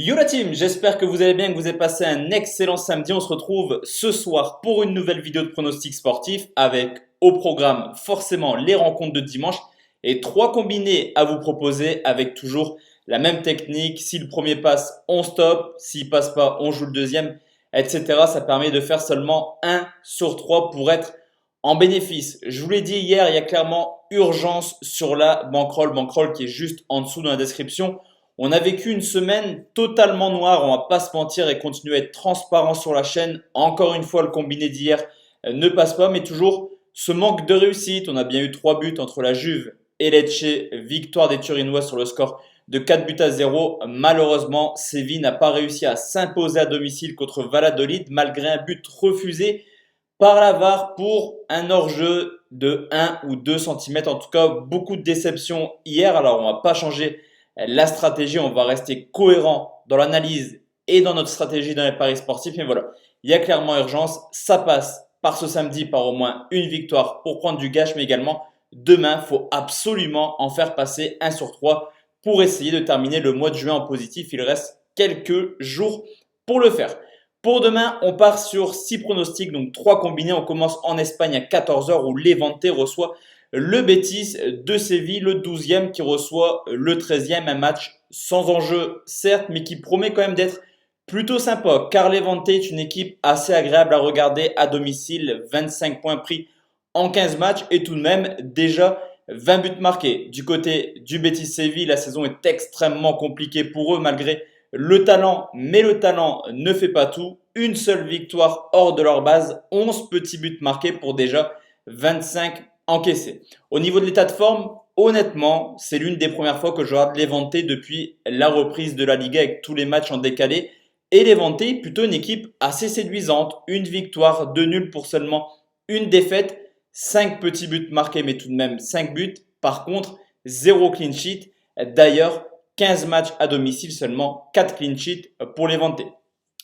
Yo la team, j'espère que vous allez bien, que vous avez passé un excellent samedi. On se retrouve ce soir pour une nouvelle vidéo de pronostic sportif avec au programme forcément les rencontres de dimanche et trois combinés à vous proposer avec toujours la même technique. Si le premier passe, on stop. S'il passe pas, on joue le deuxième, etc. Ça permet de faire seulement 1 sur 3 pour être en bénéfice. Je vous l'ai dit hier, il y a clairement urgence sur la bankroll qui est juste en dessous dans la description. On a vécu une semaine totalement noire, on va pas se mentir et continuer à être transparent sur la chaîne. Encore une fois, le combiné d'hier ne passe pas, mais toujours ce manque de réussite. On a bien eu 3 buts entre la Juve et Lecce, victoire des Turinois sur le score de 4-0. Malheureusement, Séville n'a pas réussi à s'imposer à domicile contre Valladolid malgré un but refusé par la VAR pour un hors-jeu de 1 ou 2 cm. En tout cas, beaucoup de déceptions hier. Alors, on va pas changer la stratégie, on va rester cohérent dans l'analyse et dans notre stratégie dans les paris sportifs. Mais voilà, il y a clairement urgence. Ça passe par ce samedi par au moins une victoire pour prendre du gage, mais également demain, il faut absolument en faire passer 1 sur 3 pour essayer de terminer le mois de juin en positif. Il reste quelques jours pour le faire. Pour demain, on part sur 6 pronostics, donc 3 combinés. On commence en Espagne à 14 h où Levante reçoit le Betis de Séville, le 12e qui reçoit le 13e. Un match sans enjeu, certes, mais qui promet quand même d'être plutôt sympa. Car Levante est une équipe assez agréable à regarder à domicile. 25 points pris en 15 matchs et tout de même déjà 20 buts marqués. Du côté du Betis Séville, la saison est extrêmement compliquée pour eux malgré le talent, mais le talent ne fait pas tout. Une seule victoire hors de leur base, 11 petits buts marqués pour déjà 25 encaissés. Au niveau de l'état de forme, honnêtement, c'est l'une des premières fois que je regarde Levante depuis la reprise de la Liga avec tous les matchs en décalé. Et Levante, plutôt une équipe assez séduisante. Une victoire, 2 nuls pour seulement une défaite. 5 petits buts marqués, mais tout de même 5 buts. Par contre, 0 clean sheet. D'ailleurs, 15 matchs à domicile, seulement 4 clean sheets pour Levante.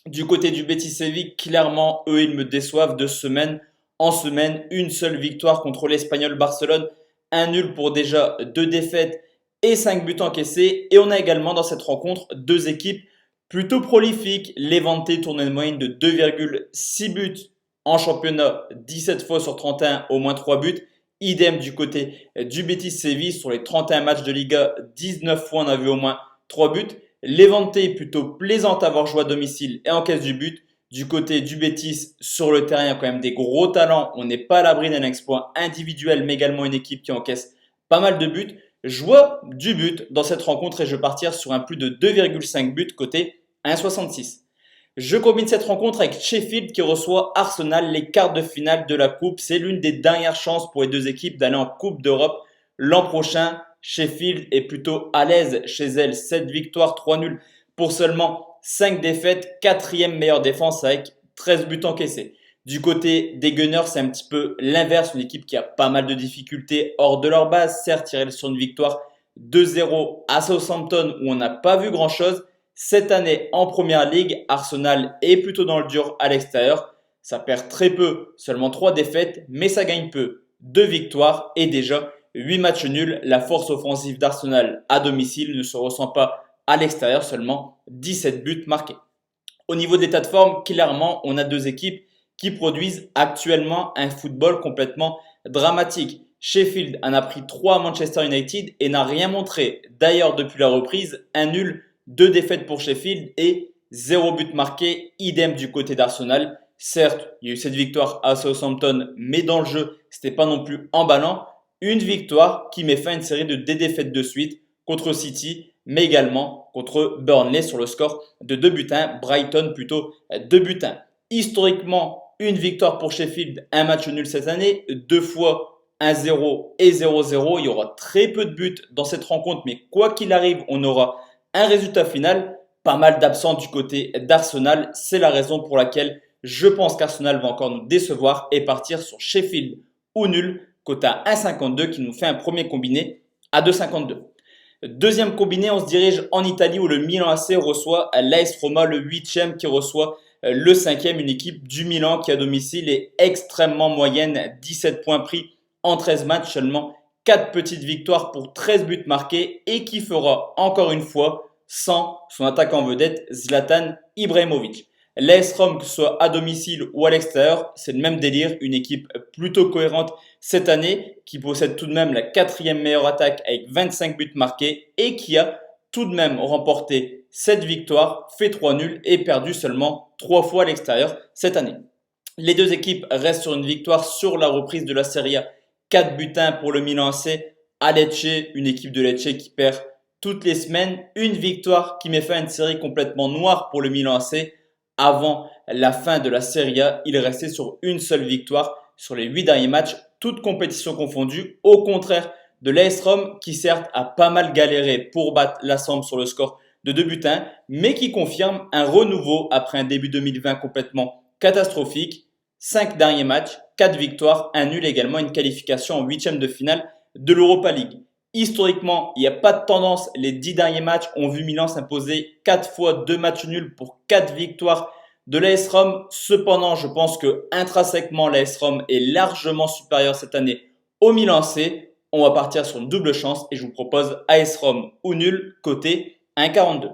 Du côté du Betis Séville, clairement, eux, ils me déçoivent de semaine en semaine. Une seule victoire contre l'Espagnol Barcelone, un nul pour déjà 2 défaites et 5 buts encaissés. Et on a également dans cette rencontre 2 équipes plutôt prolifiques. Levante tourne une moyenne de 2,6 buts en championnat, 17 fois sur 31, au moins 3 buts. Idem du côté du Betis Séville, sur les 31 matchs de Liga, 19 fois on a vu au moins 3 buts. Levante est plutôt plaisante à avoir joué à domicile et encaisse du but. Du côté du Betis, sur le terrain, il y a quand même des gros talents. On n'est pas à l'abri d'un exploit individuel, mais également une équipe qui encaisse pas mal de buts. Je vois du but dans cette rencontre et je vais partir sur un plus de 2,5 buts côté 1,66. Je combine cette rencontre avec Sheffield qui reçoit Arsenal, les quarts de finale de la Coupe. C'est l'une des dernières chances pour les deux équipes d'aller en Coupe d'Europe l'an prochain. Sheffield est plutôt à l'aise chez elle. 7 victoires, 3 nuls pour seulement 5 défaites. Quatrième meilleure défense avec 13 buts encaissés. Du côté des Gunners, c'est un petit peu l'inverse. Une équipe qui a pas mal de difficultés hors de leur base. Certes, ils restent sur une victoire 2-0 à Southampton où on n'a pas vu grand-chose. Cette année, en Première Ligue, Arsenal est plutôt dans le dur à l'extérieur. Ça perd très peu, seulement 3 défaites, mais ça gagne peu. 2 victoires et déjà 8 matchs nuls. La force offensive d'Arsenal à domicile ne se ressent pas à l'extérieur, seulement 17 buts marqués. Au niveau de l'état de forme, clairement, on a 2 équipes qui produisent actuellement un football complètement dramatique. Sheffield en a pris 3 à Manchester United et n'a rien montré. D'ailleurs, depuis la reprise, un nul, 2 défaites pour Sheffield et 0 but marqué, idem du côté d'Arsenal. Certes, il y a eu cette victoire à Southampton, mais dans le jeu, c'était pas non plus emballant. Une victoire qui met fin à une série de 2 défaites de suite contre City, mais également contre Burnley sur le score de 2 buts 1, Brighton plutôt 2 buts 1. Historiquement, une victoire pour Sheffield, un match nul cette année, 2 fois 1-0 et 0-0. Il y aura très peu de buts dans cette rencontre, mais quoi qu'il arrive, on aura un résultat final. Pas mal d'absents du côté d'Arsenal. C'est la raison pour laquelle je pense qu'Arsenal va encore nous décevoir et partir sur Sheffield ou nul, quota 1,52 qui nous fait un premier combiné à 2,52. Deuxième combiné, on se dirige en Italie où le Milan AC reçoit l'AS Roma, le 8e qui reçoit le 5e, une équipe du Milan qui à domicile est extrêmement moyenne, 17 points pris en 13 matchs, seulement 4 petites victoires pour 13 buts marqués et qui fera encore une fois sans son attaquant vedette Zlatan Ibrahimovic. L'AS Rome, que ce soit à domicile ou à l'extérieur, c'est le même délire. Une équipe plutôt cohérente cette année qui possède tout de même la quatrième meilleure attaque avec 25 buts marqués et qui a tout de même remporté 7 victoires, fait 3 nuls et perdu seulement 3 fois à l'extérieur cette année. Les deux équipes restent sur une victoire sur la reprise de la Serie A. 4 buts 1 pour le Milan AC à Lecce, une équipe de Lecce qui perd toutes les semaines. Une victoire qui met fin à une série complètement noire pour le Milan AC. Avant la fin de la Serie A, il restait sur une seule victoire sur les 8 derniers matchs, toutes compétitions confondues, au contraire de l'AS Rome qui certes a pas mal galéré pour battre la Samp sur le score de 2 buts 1, mais qui confirme un renouveau après un début 2020 complètement catastrophique. 5 derniers matchs, 4 victoires, un nul également, une qualification en huitième de finale de l'Europa League. Historiquement, il n'y a pas de tendance. Les 10 derniers matchs ont vu Milan s'imposer 4 fois 2 matchs nuls pour 4 victoires de l'AS Rome. Cependant, je pense que intrinsèquement, l'AS Rome est largement supérieur cette année au Milan AC. On va partir sur une double chance et je vous propose AS Rome ou nul côté 1,42.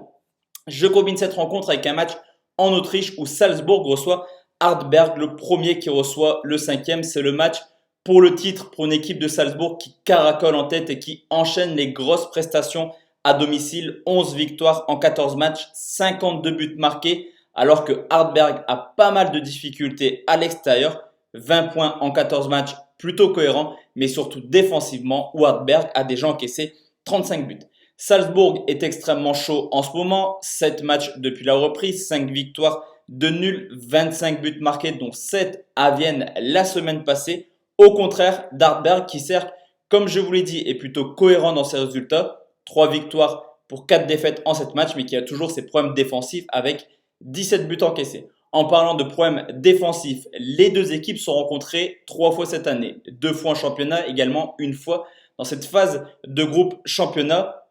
Je combine cette rencontre avec un match en Autriche où Salzbourg reçoit Hartberg, le premier qui reçoit le cinquième. C'est le match pour le titre pour une équipe de Salzbourg qui caracole en tête et qui enchaîne les grosses prestations à domicile. 11 victoires en 14 matchs, 52 buts marqués, alors que Hartberg a pas mal de difficultés à l'extérieur. 20 points en 14 matchs, plutôt cohérent, mais surtout défensivement où Hartberg a déjà encaissé 35 buts. Salzbourg est extrêmement chaud en ce moment. 7 matchs depuis la reprise, 5 victoires, 2 nuls, 25 buts marqués, dont 7 à Vienne la semaine passée. Au contraire d'Hartberg qui certes, comme je vous l'ai dit, est plutôt cohérent dans ses résultats. 3 victoires pour 4 défaites en 7 matchs, mais qui a toujours ses problèmes défensifs avec 17 buts encaissés. En parlant de problèmes défensifs, les deux équipes se sont rencontrées 3 fois cette année. 2 fois en championnat, également une fois dans cette phase de groupe championnat.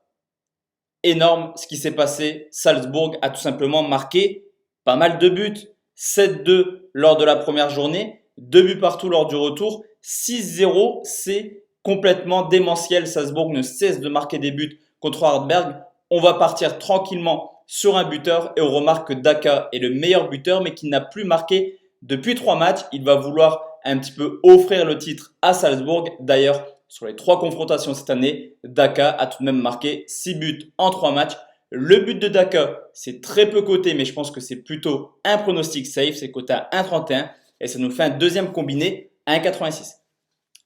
Énorme ce qui s'est passé. Salzbourg a tout simplement marqué pas mal de buts. 7-2 lors de la première journée, 2 buts partout lors du retour. 6-0, c'est complètement démentiel. Salzbourg ne cesse de marquer des buts contre Hartberg. On va partir tranquillement sur un buteur et on remarque que Daka est le meilleur buteur mais qui n'a plus marqué depuis 3 matchs. Il va vouloir un petit peu offrir le titre à Salzbourg. D'ailleurs, sur les 3 confrontations cette année, Daka a tout de même marqué 6 buts en 3 matchs. Le but de Daka, c'est très peu coté, mais je pense que c'est plutôt un pronostic safe. C'est coté à 1,31 et ça nous fait un deuxième combiné à 1,86.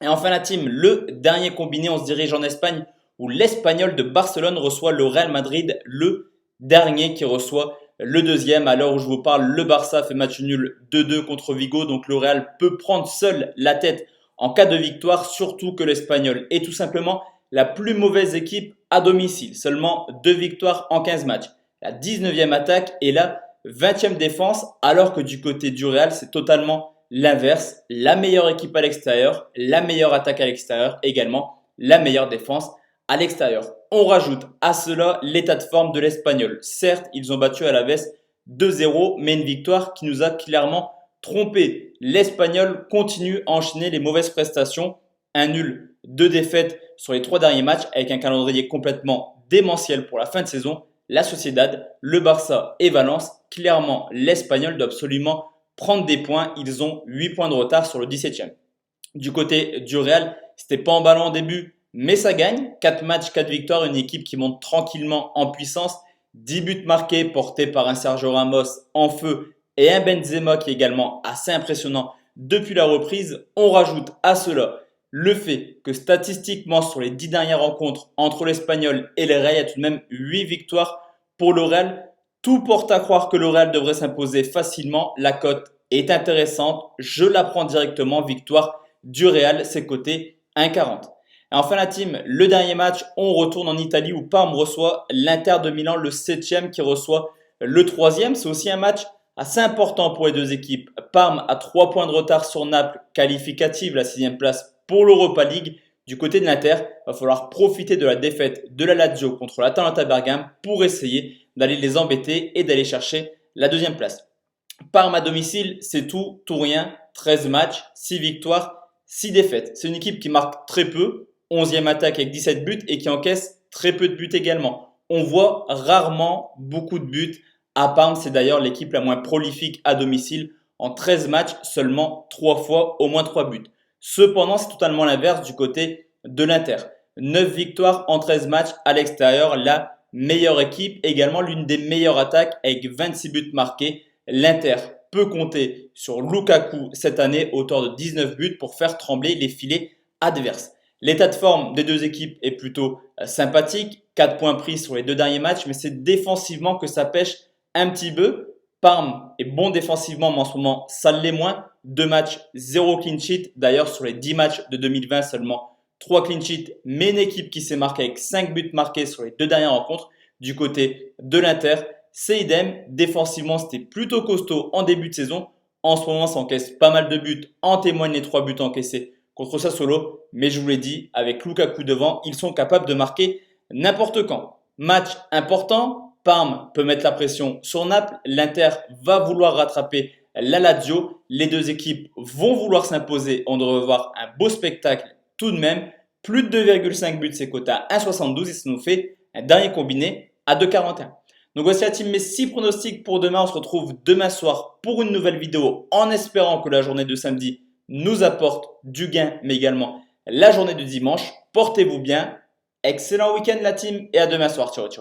Et enfin la team, le dernier combiné, on se dirige en Espagne où l'Espagnol de Barcelone reçoit le Real Madrid, le dernier qui reçoit le deuxième. À l'heure où je vous parle, le Barça fait match nul 2-2 contre Vigo, donc le Real peut prendre seul la tête en cas de victoire, surtout que l'Espagnol est tout simplement la plus mauvaise équipe à domicile. Seulement 2 victoires en 15 matchs. La 19e attaque et la 20e défense, alors que du côté du Real, c'est totalement l'inverse. La meilleure équipe à l'extérieur, la meilleure attaque à l'extérieur, également la meilleure défense à l'extérieur. On rajoute à cela l'état de forme de l'Espagnol. Certes, ils ont battu Alaves 2-0, mais une victoire qui nous a clairement trompé. L'Espagnol continue à enchaîner les mauvaises prestations. Un nul, 2 défaites sur les 3 derniers matchs avec un calendrier complètement démentiel pour la fin de saison. La Sociedad, le Barça et Valence. Clairement, l'Espagnol doit absolument prendre des points. Ils ont 8 points de retard sur le 17e. Du côté du Real, c'était pas emballant au début, mais ça gagne. 4 matchs, 4 victoires, une équipe qui monte tranquillement en puissance. 10 buts marqués portés par un Sergio Ramos en feu et un Benzema qui est également assez impressionnant depuis la reprise. On rajoute à cela le fait que statistiquement sur les 10 dernières rencontres entre l'Espagnol et le Real, il y a tout de même 8 victoires pour le Real. Tout porte à croire que le Real devrait s'imposer facilement. La cote est intéressante. Je la prends directement. Victoire du Real, c'est coté 1,40. Et enfin la team, le dernier match, on retourne en Italie où Parme reçoit l'Inter de Milan, le 7e qui reçoit le 3e. C'est aussi un match assez important pour les deux équipes. Parme a 3 points de retard sur Naples, qualificative la 6e place pour l'Europa League. Du côté de l'Inter, il va falloir profiter de la défaite de la Lazio contre l'Atalanta Bergame pour essayer d'aller les embêter et d'aller chercher la 2e place. Parme à domicile, c'est tout rien. 13 matchs, 6 victoires, 6 défaites. C'est une équipe qui marque très peu, 11e attaque avec 17 buts et qui encaisse très peu de buts également. On voit rarement beaucoup de buts. À Parme, c'est d'ailleurs l'équipe la moins prolifique à domicile. En 13 matchs, seulement 3 fois au moins 3 buts. Cependant, c'est totalement l'inverse du côté de l'Inter. 9 victoires en 13 matchs à l'extérieur, la meilleure équipe, également l'une des meilleures attaques avec 26 buts marqués. L'Inter peut compter sur Lukaku cette année, auteur de 19 buts, pour faire trembler les filets adverses. L'état de forme des deux équipes est plutôt sympathique. 4 points pris sur les 2 derniers matchs, mais c'est défensivement que ça pêche un petit peu. Parme est bon défensivement, mais en ce moment, ça l'est moins. 2 matchs, 0 clean sheet. D'ailleurs, sur les 10 matchs de 2020, seulement 3 clean sheets, mais une équipe qui s'est marquée avec 5 buts marqués sur les 2 dernières rencontres. Du côté de l'Inter, c'est idem. Défensivement, c'était plutôt costaud en début de saison. En ce moment, ça encaisse pas mal de buts. En témoignent les 3 buts encaissés contre Sassuolo. Mais je vous l'ai dit, avec Lukaku devant, ils sont capables de marquer n'importe quand. Match important. Parme peut mettre la pression sur Naples. L'Inter va vouloir rattraper la Lazio. Les deux équipes vont vouloir s'imposer. On devrait voir un beau spectacle tout de même. Plus de 2,5 buts, c'est coté à 1,72 et ça nous fait un dernier combiné à 2,41. Donc voici la team, mes 6 pronostics pour demain. On se retrouve demain soir pour une nouvelle vidéo en espérant que la journée de samedi nous apporte du gain, mais également la journée de dimanche. Portez-vous bien. Excellent week-end la team et à demain soir. Ciao, ciao.